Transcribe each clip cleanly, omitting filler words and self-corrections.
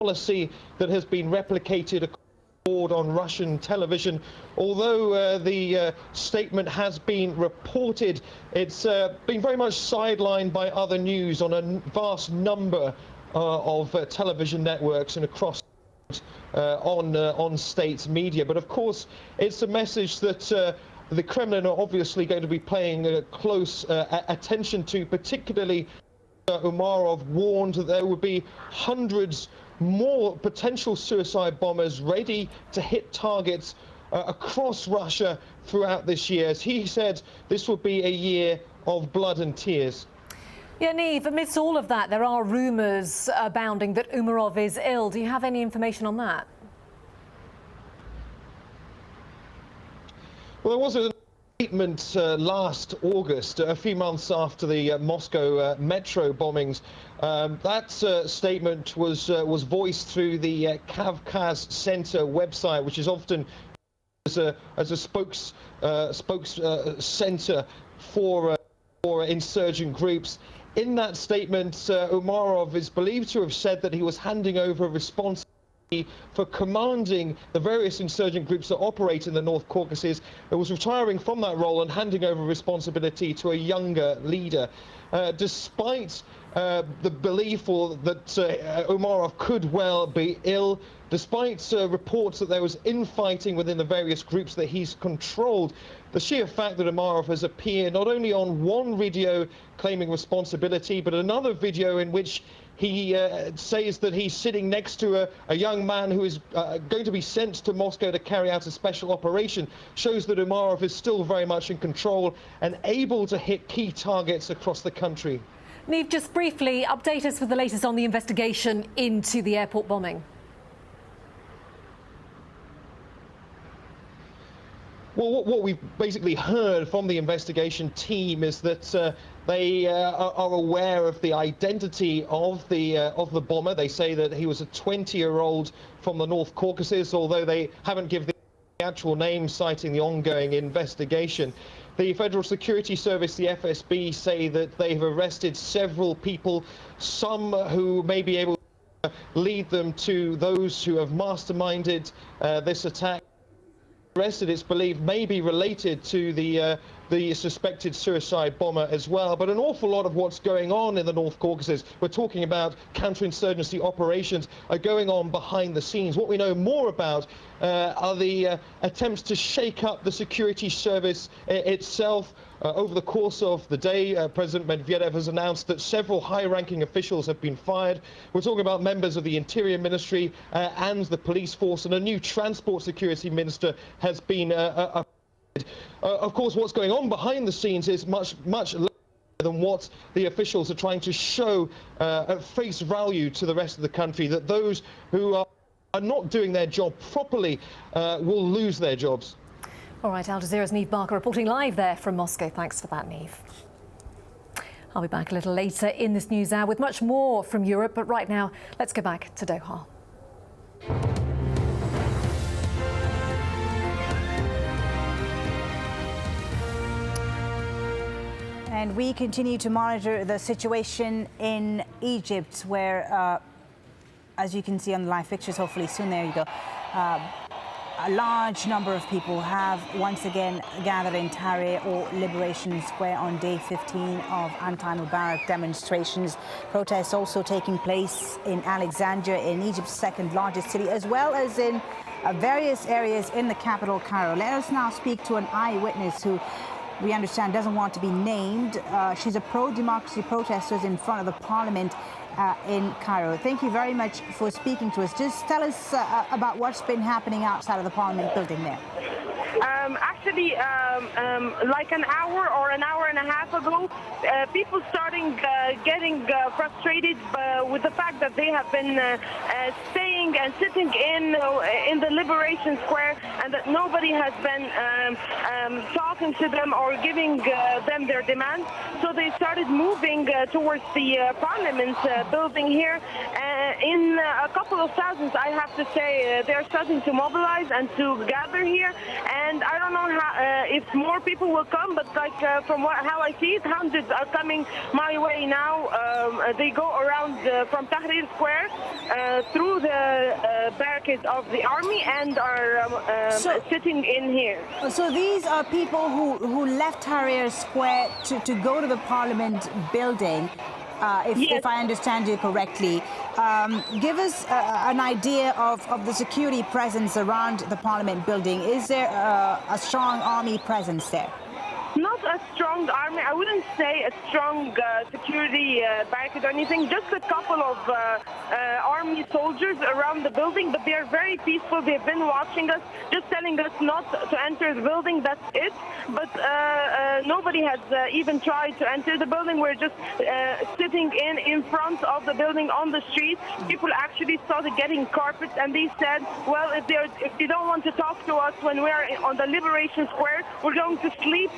policy that has been replicated on Russian television. Although the statement has been reported, it's been very much sidelined by other news on a vast number of television networks and across on state media. But of course, it's a message that the Kremlin are obviously going to be paying close attention to. Particularly, Umarov warned that there would be hundreds more potential suicide bombers ready to hit targets across Russia throughout this year. As he said, this would be a year of blood and tears. Yeah, Niamh, amidst all of that, there are rumours abounding that Umarov is ill. Do you have any information on that? Well, there was a statement last August, a few months after the Moscow metro bombings. That statement was voiced through the Kavkaz Center website, which is often as a spokes center for insurgent groups. In that statement, Umarov is believed to have said that he was handing over responsibility for commanding the various insurgent groups that operate in the North Caucasus. It was retiring from that role and handing over responsibility to a younger leader. Despite the belief that Umarov could well be ill, despite reports that there was infighting within the various groups that he's controlled, the sheer fact that Umarov has appeared not only on one video claiming responsibility, but another video in which he says that he's sitting next to a young man who is going to be sent to Moscow to carry out a special operation, shows that Umarov is still very much in control and able to hit key targets across the country. Niamh, just briefly, update us with the latest on the investigation into the airport bombing. Well, what we've basically heard from the investigation team is that they are aware of the identity of the bomber. They say that he was a 20-year-old from the North Caucasus, although they haven't given the actual name, citing the ongoing investigation. The Federal Security Service, the FSB, say that they've arrested several people, some who may be able to lead them to those who have masterminded this attack. Arrested, it's believed, may be related to the suspected suicide bomber as well. But an awful lot of what's going on in the North Caucasus, we're talking about counterinsurgency operations, are going on behind the scenes. What we know more about are the attempts to shake up the security service itself. Over the course of the day, President Medvedev has announced that several high-ranking officials have been fired. We're talking about members of the Interior Ministry and the police force, and a new transport security minister has been appointed. Of course, what's going on behind the scenes is much less than what the officials are trying to show at face value to the rest of the country, that those who are not doing their job properly will lose their jobs. All right, Al Jazeera's Niamh Barker reporting live there from Moscow. Thanks for that, Niamh. I'll be back a little later in this news hour with much more from Europe, but right now, let's go back to Doha. And we continue to monitor the situation in Egypt, where, as you can see on the live pictures, hopefully soon, there you go, a large number of people have once again gathered in Tahrir or Liberation Square on day 15 of anti-Mubarak demonstrations. Protests also taking place in Alexandria, in Egypt's second largest city, as well as in various areas in the capital, Cairo. Let us now speak to an eyewitness who we understand doesn't want to be named. She's a pro-democracy protester in front of the parliament in Cairo. Thank you very much for speaking to us. Just tell us about what's been happening outside of the parliament building there. Actually, like an hour or an hour and a half ago, people starting getting frustrated with the fact that they have been staying and sitting in the Liberation Square, and that nobody has been talking to them or giving them their demands. So they started moving towards the Parliament building here In a couple of thousands, I have to say, they're starting to mobilize and to gather here. And I don't know if more people will come, but like from how I see it, hundreds are coming my way now. They go around from Tahrir Square through the barricades of the army and are sitting in here. So these are people who left Tahrir Square to go to the Parliament building. If I understand you correctly. Give us an idea of the security presence around the Parliament building. Is there a strong army presence there? Not a strong army. I wouldn't say a strong security barricade or anything. Just a couple of army soldiers around the building, but they are very peaceful. They've been watching us, just telling us not to enter the building. That's it. But nobody has even tried to enter the building. We're just sitting in front of the building on the street. People actually started getting carpets, and they said, well, if they don't want to talk to us when we're on the Liberation Square, we're going to sleep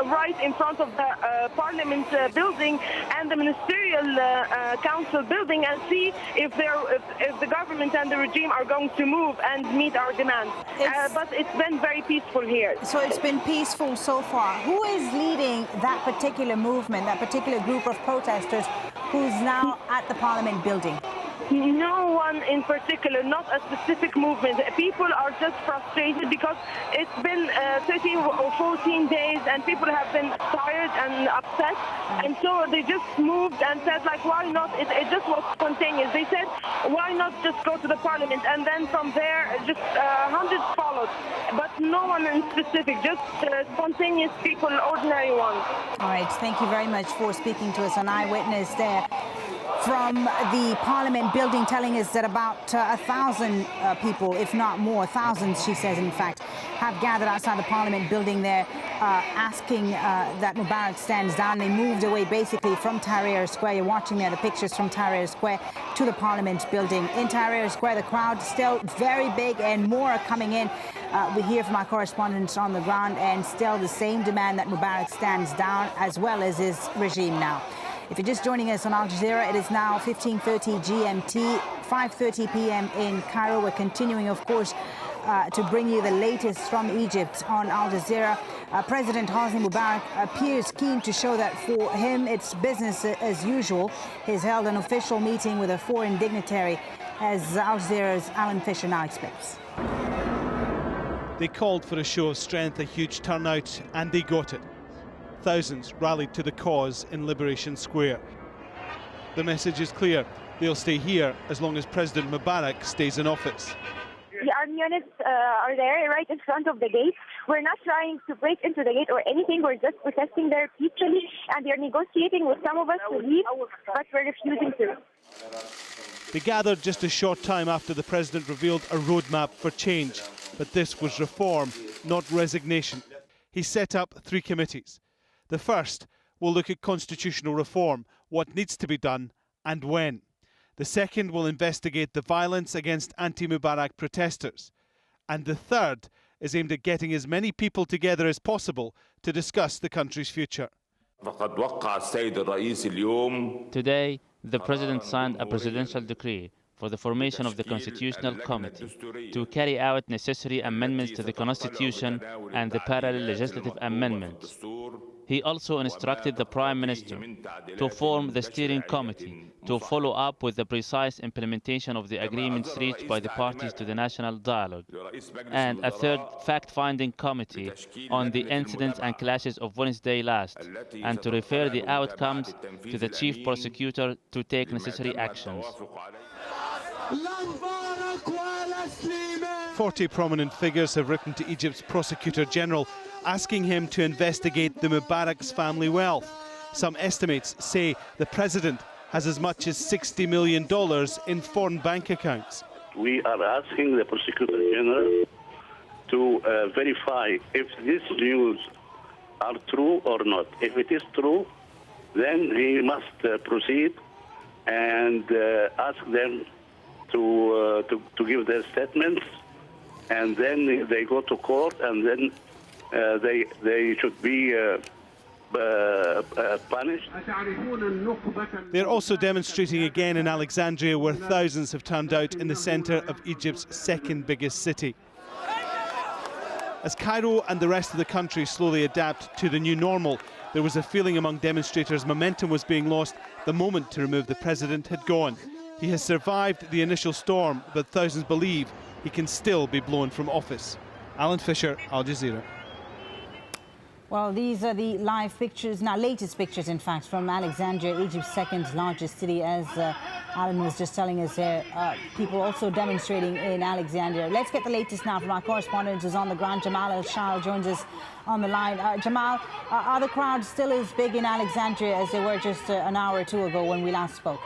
right in front of the Parliament building and the Ministerial Council building, and see if the government and the regime are going to move and meet our demands. But it's been very peaceful here. So it's been peaceful so far. Who is leading that particular movement, that particular group of protesters who's now at the Parliament building? No one in particular, not a specific movement. People are just frustrated because it's been 13 or 14 days and people have been tired and upset. And so they just moved and said, like, why not? It just was spontaneous. They said, why not just go to the Parliament? And then from there, just hundreds followed. But no one in specific, just spontaneous people, ordinary ones. All right, thank you very much for speaking to us. An eyewitness there from the Parliament building, telling us that about 1,000 people, if not more, thousands, she says, in fact, have gathered outside the Parliament building there, asking that Mubarak stands down. They moved away basically from Tahrir Square. You're watching there the pictures from Tahrir Square to the Parliament building. In Tahrir Square, the crowd still very big and more are coming in. We hear from our correspondents on the ground, and still the same demand that Mubarak stands down, as well as his regime now. If you're just joining us on Al Jazeera, it is now 15:30 GMT, 5:30 p.m. in Cairo. We're continuing, of course, to bring you the latest from Egypt on Al Jazeera. President Hosni Mubarak appears keen to show that for him it's business as usual. He's held an official meeting with a foreign dignitary, as Al Jazeera's Alan Fisher now explains. They called for a show of strength, a huge turnout, and they got it. Thousands rallied to the cause in Liberation Square. The message is clear. They'll stay here as long as President Mubarak stays in office. The army units are there right in front of the gate. We're not trying to break into the gate or anything. We're just protesting there peacefully, and they're negotiating with some of us to leave, but we're refusing to. They gathered just a short time after the president revealed a roadmap for change. But this was reform, not resignation. He set up 3 committees. The first will look at constitutional reform, what needs to be done and when. The second will investigate the violence against anti-Mubarak protesters. And the third is aimed at getting as many people together as possible to discuss the country's future. Today, the President signed a presidential decree for the formation of the Constitutional Committee to carry out necessary amendments to the Constitution and the parallel legislative amendments. He also instructed the Prime Minister to form the steering committee to follow up with the precise implementation of the agreements reached by the parties to the national dialogue, and a third fact-finding committee on the incidents and clashes of Wednesday last, and to refer the outcomes to the Chief Prosecutor to take necessary actions. 40 prominent figures have written to Egypt's Prosecutor General asking him to investigate the Mubarak's family wealth. Some estimates say the president has as much as $60 million in foreign bank accounts. We are asking the Prosecutor General to verify if these news are true or not. If it is true, then he must proceed and ask them to give their statements, and then they go to court, and then they should be punished. They're also demonstrating again in Alexandria, where thousands have turned out in the centre of Egypt's second biggest city. As Cairo and the rest of the country slowly adapt to the new normal, there was a feeling among demonstrators momentum was being lost the moment to remove the president had gone. He has survived the initial storm, but thousands believe he can still be blown from office. Alan Fisher, Al Jazeera. Well, these are the live pictures, now latest pictures, in fact, from Alexandria, Egypt's second largest city, as Alan was just telling us there. People also demonstrating in Alexandria. Let's get the latest now from our correspondent who's on the ground. Jamal El-Shal joins us on the line. Jamal, are the crowds still as big in Alexandria as they were just an hour or two ago when we last spoke?